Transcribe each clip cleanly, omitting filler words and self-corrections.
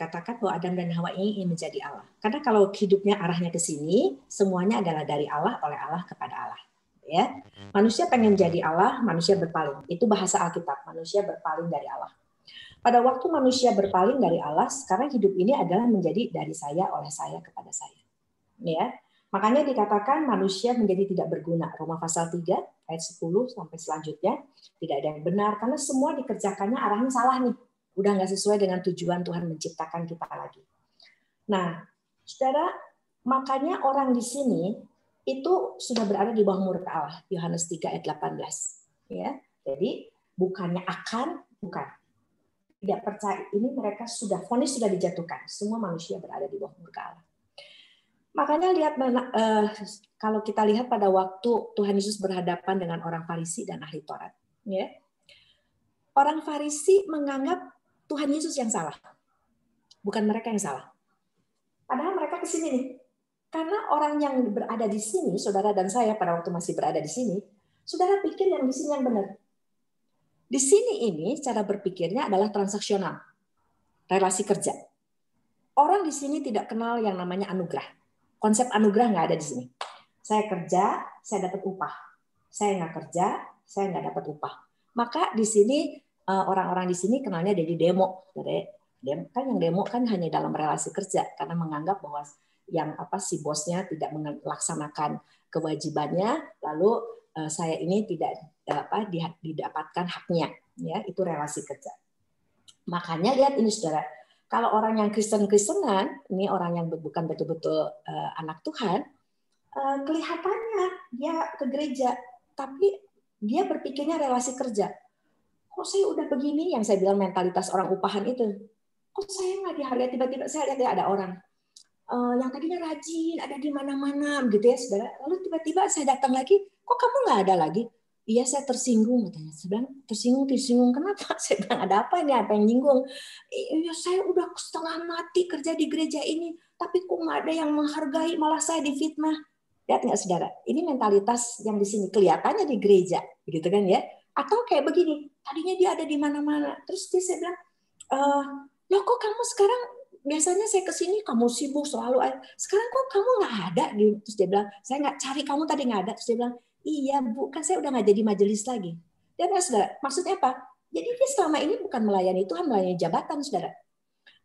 dikatakan bahwa Adam dan Hawa ini ingin menjadi Allah. Karena kalau hidupnya arahnya ke sini, semuanya adalah dari Allah, oleh Allah, kepada Allah. Ya, manusia pengen menjadi Allah, manusia berpaling. Itu bahasa Alkitab, manusia berpaling dari Allah. Pada waktu manusia berpaling dari Allah, sekarang hidup ini adalah menjadi dari saya, oleh saya, kepada saya. Ya, makanya dikatakan manusia menjadi tidak berguna. Roma pasal 3 ayat 10 sampai selanjutnya, tidak ada yang benar karena semua dikerjakannya arahnya salah nih. Udah nggak sesuai dengan tujuan Tuhan menciptakan kita lagi. Nah, saudara, makanya orang di sini itu sudah berada di bawah murka Allah. Yohanes 3 ayat 18. Ya, jadi bukannya akan, bukan. Tidak percaya, ini mereka sudah, vonis sudah dijatuhkan. Semua manusia berada di bawah murka Allah. Makanya lihat kalau kita lihat pada waktu Tuhan Yesus berhadapan dengan orang Farisi dan ahli Taurat, ya. Orang Farisi menganggap Tuhan Yesus yang salah, bukan mereka yang salah. Padahal mereka ke sini nih. Karena orang yang berada di sini, saudara dan saya pada waktu masih berada di sini, saudara pikir yang di sini yang benar. Di sini ini cara berpikirnya adalah transaksional, relasi kerja. Orang di sini tidak kenal yang namanya anugerah. Konsep anugerah nggak ada di sini. Saya kerja, saya dapat upah. Saya nggak kerja, saya nggak dapat upah. Maka di sini orang-orang di sini kenalnya jadi demo. Kan yang demo kan hanya dalam relasi kerja karena menganggap bahwa yang si bosnya tidak melaksanakan kewajibannya, lalu saya ini tidak didapatkan haknya, ya itu relasi kerja. Makanya lihat ini saudara, kalau orang yang Kristen-Kristenan, ini orang yang bukan betul-betul anak Tuhan, kelihatannya dia ke gereja, tapi dia berpikirnya relasi kerja. Kok saya udah begini, yang saya bilang mentalitas orang upahan itu. Kok saya nggak dihargai, tiba-tiba saya lihat ya ada orang yang tadinya rajin, ada di mana-mana, gitu ya saudara. Lalu tiba-tiba saya datang lagi, kok kamu nggak ada lagi? Iya, saya tersinggung, katanya. Saya bilang, tersinggung kenapa? Saya bilang, ada apa ini? Apa yang nyinggung? Iya, saya udah setengah mati kerja di gereja ini, tapi kok nggak ada yang menghargai, malah saya difitnah. Lihat nggak saudara? Ini mentalitas yang di sini kelihatannya di gereja, gitu kan ya? Atau kayak begini, tadinya dia ada di mana-mana, terus dia saya bilang, loh kok kamu sekarang biasanya saya kesini kamu sibuk selalu, sekarang kok kamu nggak ada? Terus dia bilang, saya nggak cari kamu tadi nggak ada. Terus dia bilang, iya Bu, kan saya udah nggak jadi majelis lagi. Dan saudara, maksudnya apa? Jadi dia selama ini bukan melayani Tuhan, melayani jabatan, saudara.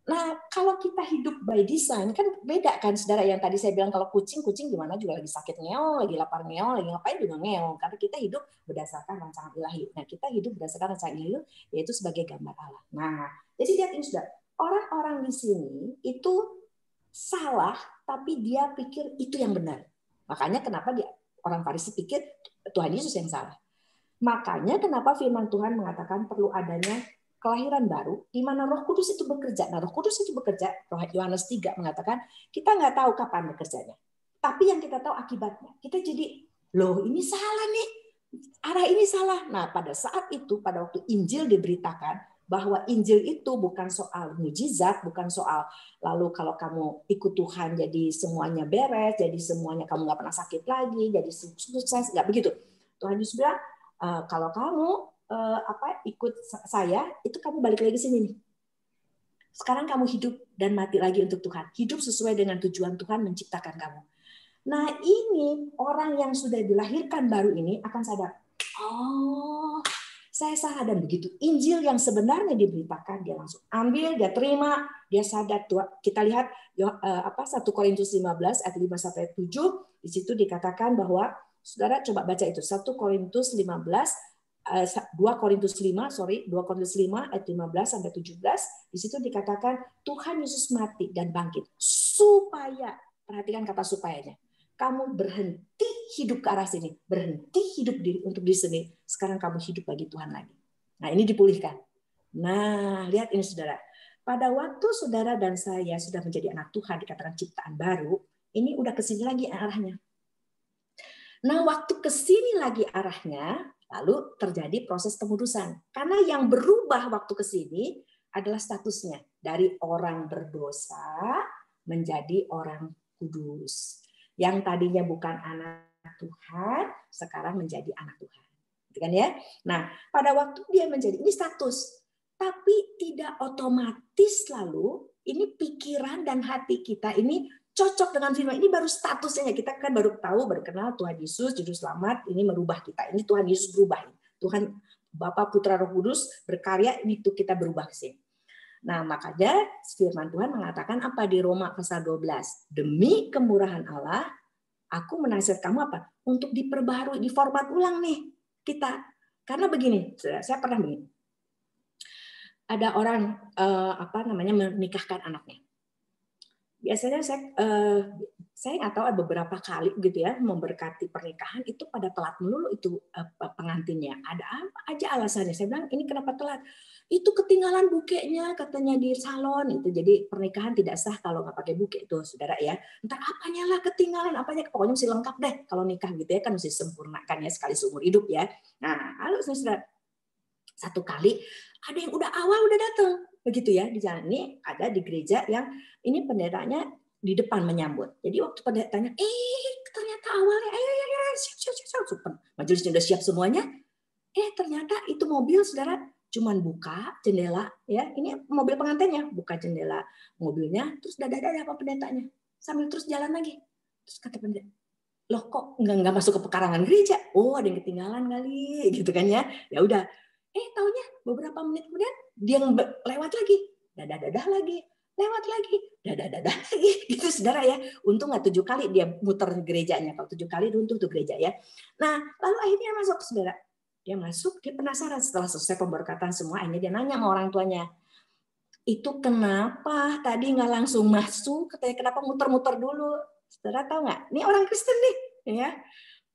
Nah, kalau kita hidup by design, kan beda kan, saudara. Yang tadi saya bilang kalau kucing gimana juga lagi sakit ngeong, lagi lapar ngeong, lagi ngapain juga ngeong. Karena kita hidup berdasarkan rancangan ilahi. Nah, kita hidup berdasarkan rancangan ilahi, yaitu sebagai gambar Allah. Nah, jadi lihat ini, saudara. Orang-orang di sini itu salah, tapi dia pikir itu yang benar. Makanya kenapa orang Farisi pikir Tuhan Yesus yang salah. Makanya kenapa firman Tuhan mengatakan perlu adanya kelahiran baru, di mana Roh Kudus itu bekerja. Nah, Roh Kudus itu bekerja, Yohanes 3 mengatakan, kita nggak tahu kapan bekerjanya. Tapi yang kita tahu akibatnya. Kita jadi, loh ini salah nih, arah ini salah. Nah, pada saat itu, pada waktu Injil diberitakan, bahwa Injil itu bukan soal mujizat, bukan soal lalu kalau kamu ikut Tuhan jadi semuanya beres, jadi semuanya kamu nggak pernah sakit lagi, jadi sukses, nggak begitu. Tuhan Yesus bilang, kalau kamu ikut saya, itu kamu balik lagi sini nih. Sekarang kamu hidup dan mati lagi untuk Tuhan. Hidup sesuai dengan tujuan Tuhan menciptakan kamu. Nah ini orang yang sudah dilahirkan baru ini akan sadar, oh saya salah, dan begitu Injil yang sebenarnya diberitakan dia langsung ambil, dia terima, dia sadar. Kita lihat 1 Korintus 15 ayat 5 sampai 7, di situ dikatakan bahwa saudara coba baca itu 1 Korintus 15 2 Korintus 5 ayat 15 sampai 17, di situ dikatakan Tuhan Yesus mati dan bangkit supaya, perhatikan kata supayanya, kamu berhenti hidup ke arah sini, berhenti hidup untuk diri sendiri, sekarang kamu hidup bagi Tuhan lagi. Nah, ini dipulihkan. Nah, lihat ini saudara, pada waktu saudara dan saya sudah menjadi anak Tuhan, dikatakan ciptaan baru, ini udah ke sini lagi arahnya. Nah, waktu ke sini lagi arahnya, lalu terjadi proses pengudusan. Karena yang berubah waktu ke sini adalah statusnya. Dari orang berdosa menjadi orang kudus. Yang tadinya bukan anak Tuhan, sekarang menjadi anak Tuhan. Gitu kan ya? Nah, pada waktu dia menjadi, ini status. Tapi tidak otomatis lalu, ini pikiran dan hati kita ini cocok dengan firman. Ini baru statusnya, kita kan baru tahu, baru kenal Tuhan Yesus juru selamat, ini merubah kita. Ini Tuhan Yesus berubah. Tuhan Bapa, Putra, Roh Kudus berkarya, itu kita berubah ke sini. Nah, makanya firman Tuhan mengatakan apa di Roma pasal 12? Demi kemurahan Allah, aku menasihat kamu apa? Untuk diperbaharui, diformat ulang nih kita. Karena begini, saya pernah begini. Ada orang menikahkan anaknya. Biasanya saya nggak tahu, ada beberapa kali gitu ya memberkati pernikahan itu pada telat melulu itu pengantinnya. Ada apa aja alasannya? Saya bilang, ini kenapa telat? Itu ketinggalan bukenya katanya di salon itu. Jadi pernikahan tidak sah kalau nggak pakai buke itu, saudara ya. Entar apanya lah ketinggalan, apanya, pokoknya mesti lengkap deh kalau nikah gitu ya, kan mesti sempurnakan ya sekali seumur hidup ya. Nah, lalu saudara, satu kali ada yang udah awal udah datang begitu ya di jalan. Ini ada di gereja yang ini pendetanya di depan menyambut. Jadi waktu pendetanya, ternyata awalnya, siap, majelisnya udah siap semuanya. Ternyata itu mobil, saudara, cuman buka jendela ya. Ini mobil pengantinnya, buka jendela mobilnya, terus dadah apa pendetanya, sambil terus jalan lagi. Terus kata pendeta, loh kok nggak masuk ke pekarangan gereja? Oh, ada yang ketinggalan kali, gitu kan ya. Ya udah. Taunya beberapa menit kemudian dia lewat lagi, dadah lagi, lewat lagi, dadah lagi, gitu saudara ya. Untung nggak 7 kali dia muter gerejanya, kalau 7 kali runtuh tuh gereja ya. Nah, lalu akhirnya masuk saudara. Dia masuk, dia penasaran setelah selesai pemberkatan semua, akhirnya dia nanya sama orang tuanya, itu kenapa tadi nggak langsung masuk? Katanya kenapa muter-muter dulu? Saudara tahu nggak? Ini orang Kristen nih, ya.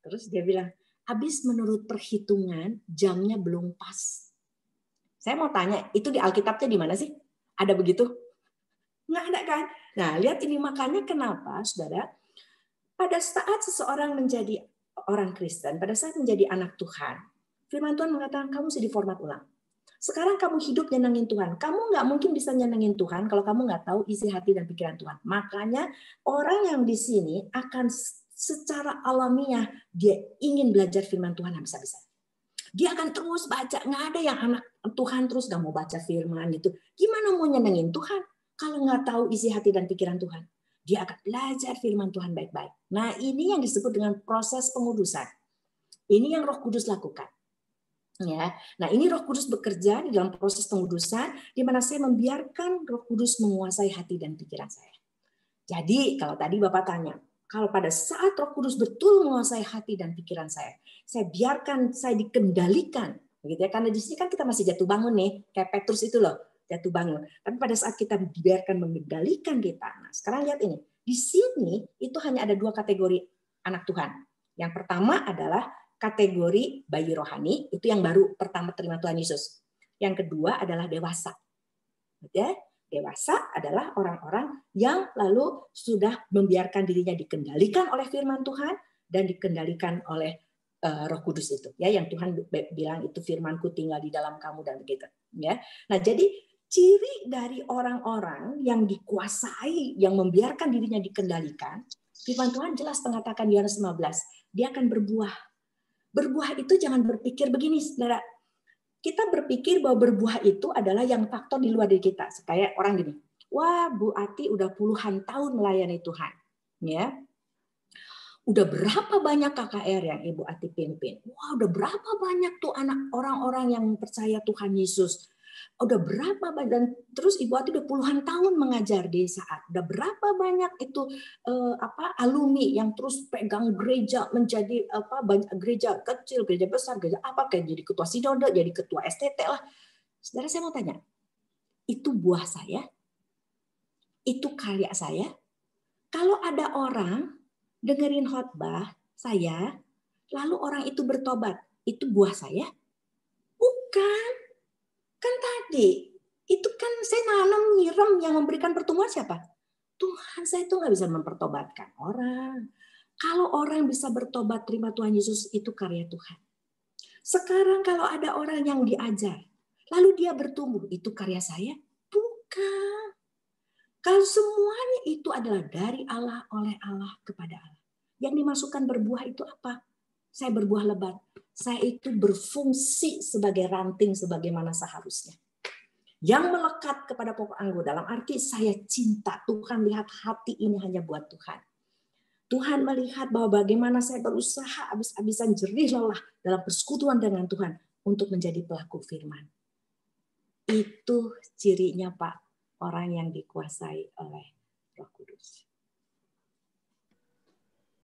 Terus dia bilang, habis menurut perhitungan jamnya belum pas. Saya mau tanya, itu di Alkitabnya di mana sih? Ada begitu? Nggak ada kan? Nah, lihat ini, makanya kenapa, saudara, pada saat seseorang menjadi orang Kristen, pada saat menjadi anak Tuhan, firman Tuhan mengatakan kamu mesti diformat ulang. Sekarang kamu hidup nyenengin Tuhan. Kamu nggak mungkin bisa nyenengin Tuhan kalau kamu nggak tahu isi hati dan pikiran Tuhan. Makanya orang yang di sini akan secara alamiah dia ingin belajar firman Tuhan habis-habisan. Dia akan terus baca. Nggak ada yang anak Tuhan terus nggak mau baca firman gitu. Gimana mau nyenengin Tuhan kalau nggak tahu isi hati dan pikiran Tuhan? Dia akan belajar firman Tuhan baik-baik. Nah, ini yang disebut dengan proses pengudusan. Ini yang Roh Kudus lakukan. Ya, nah ini Roh Kudus bekerja di dalam proses pengudusan, di mana saya membiarkan Roh Kudus menguasai hati dan pikiran saya. Jadi kalau tadi Bapak tanya, kalau pada saat Roh Kudus betul menguasai hati dan pikiran saya biarkan saya dikendalikan, begitu ya? Karena di sini kan kita masih jatuh bangun nih, kayak Petrus itu loh, jatuh bangun. Tapi pada saat kita dibiarkan mengendalikan kita, nah sekarang lihat ini, di sini itu hanya ada 2 kategori anak Tuhan. Yang pertama adalah kategori bayi rohani, itu yang baru pertama terima Tuhan Yesus. Yang kedua adalah dewasa. Ya, dewasa adalah orang-orang yang lalu sudah membiarkan dirinya dikendalikan oleh firman Tuhan dan dikendalikan oleh Roh Kudus itu. Ya, yang Tuhan bilang itu firman-Ku tinggal di dalam kamu dan begitu. Ya. Nah, jadi ciri dari orang-orang yang dikuasai, yang membiarkan dirinya dikendalikan, firman Tuhan jelas mengatakan di Yohanes 15, dia akan berbuah. Berbuah itu jangan berpikir begini, saudara. Kita berpikir bahwa berbuah itu adalah yang faktor di luar diri kita. Kayak orang gini, wah Bu Ati udah puluhan tahun melayani Tuhan. Ya, udah berapa banyak KKR yang Ibu Ati pimpin? Wah, udah berapa banyak tuh anak orang-orang yang percaya Tuhan Yesus? Udah berapa banyak, dan terus Ibu Ati udah puluhan tahun mengajar di saat. Udah berapa banyak itu alumni yang terus pegang gereja menjadi banyak gereja kecil, gereja besar, gereja apa, kayak jadi ketua sinode, jadi ketua STT lah. Saudara, saya mau tanya, itu buah saya? Itu karya saya? Kalau ada orang dengerin khotbah saya, lalu orang itu bertobat, itu buah saya? Bukan. Kan tadi, itu kan saya nanam, nyiram, yang memberikan pertumbuhan siapa? Tuhan. Saya itu nggak bisa mempertobatkan orang. Kalau orang bisa bertobat, terima Tuhan Yesus, itu karya Tuhan. Sekarang kalau ada orang yang diajar, lalu dia bertumbuh, itu karya saya? Bukan. Kalau semuanya itu adalah dari Allah, oleh Allah, kepada Allah. Yang dimasukkan berbuah itu apa? Saya berbuah lebat. Saya itu berfungsi sebagai ranting sebagaimana seharusnya. Yang melekat kepada pokok anggur dalam arti saya cinta. Tuhan lihat hati ini hanya buat Tuhan. Tuhan melihat bahwa bagaimana saya berusaha habis-habisan jerih lelah dalam persekutuan dengan Tuhan untuk menjadi pelaku firman. Itu cirinya Pak, orang yang dikuasai oleh Roh Kudus.